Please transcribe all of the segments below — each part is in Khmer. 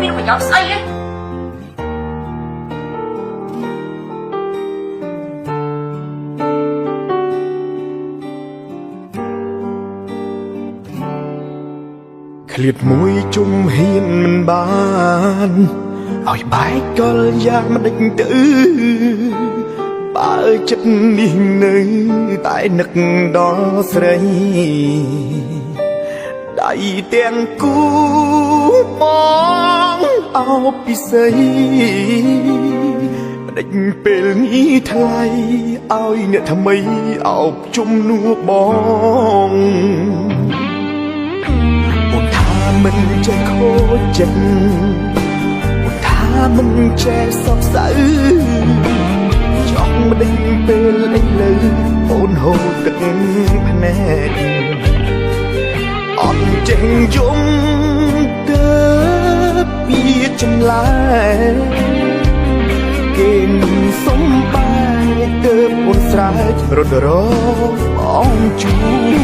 មានប្រយោជន៍ស្អីទេឃ្លាតមួយជុំហ៊ានមិនបានឲ្យបែកកលយ៉ាងមិនដេចទៅបើចិត្តនេះនៅតែនឹកដល់ស្រីដៃទាំងគូបងអោបពិសីមិនដេចពេលនេះថ្លៃឲ្យអ្នកថ្មីអោបជំនួសបងមិនចេះខូចចិត្តអូនថាមិនចេះសោកសៅចង់មិនដេញពេលឥឡូវអូនហូរទឹកភ្នែកអត់ចេះយំទៅពីចម្លែកគេនឹងសុំបាយទៅអូនស្រែករត់របងជួយ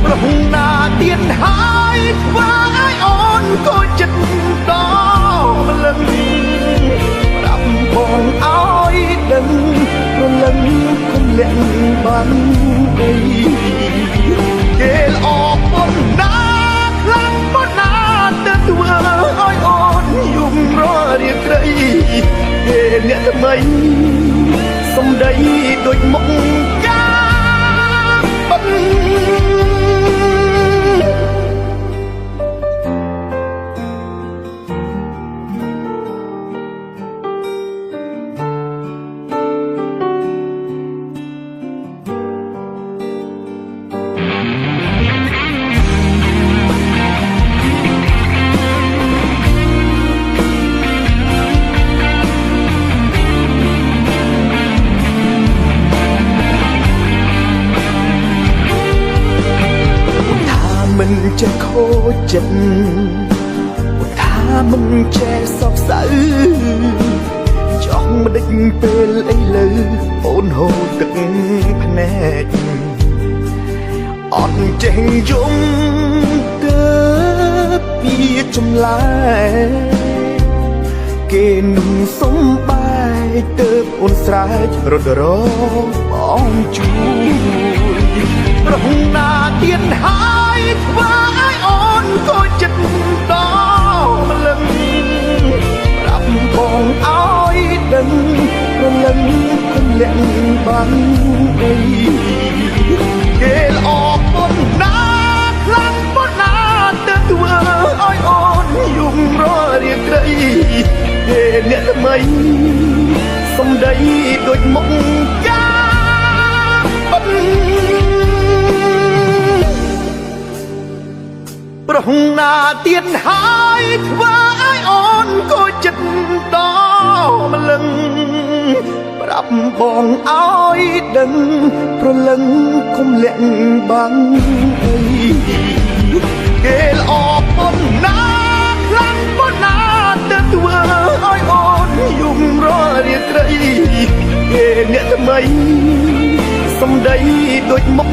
ប្រហុងណាទៀតហើយធ្វើឲ្យអូនក៏ចិត្តដល់ម្លឹងប្រាប់បងឲ្យដឹងរលឹងគុំលាក់បានអីគេល្អប៉ុណ្ណាខ្លាំងប៉ុណ្ណាទៅធ្វើឲ្យអូនយំររាក្រីគេអ្នកថ្មីសំដីដូចមុខកាបាត់មិនចេះខូចចិត្តអូនថាមិនចេះសោកសៅចង់មិនដេចពេលឥឡូវអូនហូរទឹកភ្នែកអត់ចេះយំទៅពីចម្លែកគេនឹងសុំបាយទៅអូនស្រែករត់របងជួយប្រហុងណាទៀតហើយធ្វើឲ្យអូនក៏ចិត្តដល់ម្លឹងប្រាប់បងឲ្យដឹងរលឹងគុំលាក់បានអីគេល្អប៉ុណ្ណាខ្លាំងប៉ុណ្ណាទៅធ្វើឲ្យអូនយំររាក្រីគេអ្នកថ្មីសំដីដូចមុខកាបាត់ប្រហុងណាទៀតហើយធ្វើឲ្យអូនក៏ចិត្តដល់ម្លឹងប្រាប់បងឲ្យដឹងប្រលឹងគុំលាក់បានអីគេល្អប៉ុណ្ណាខ្លាំងប៉ុណ្ណាទៅធ្វើឲ្យអូនយំររាក្រីគេអ្នកថ្មីសំដីដូចមុខ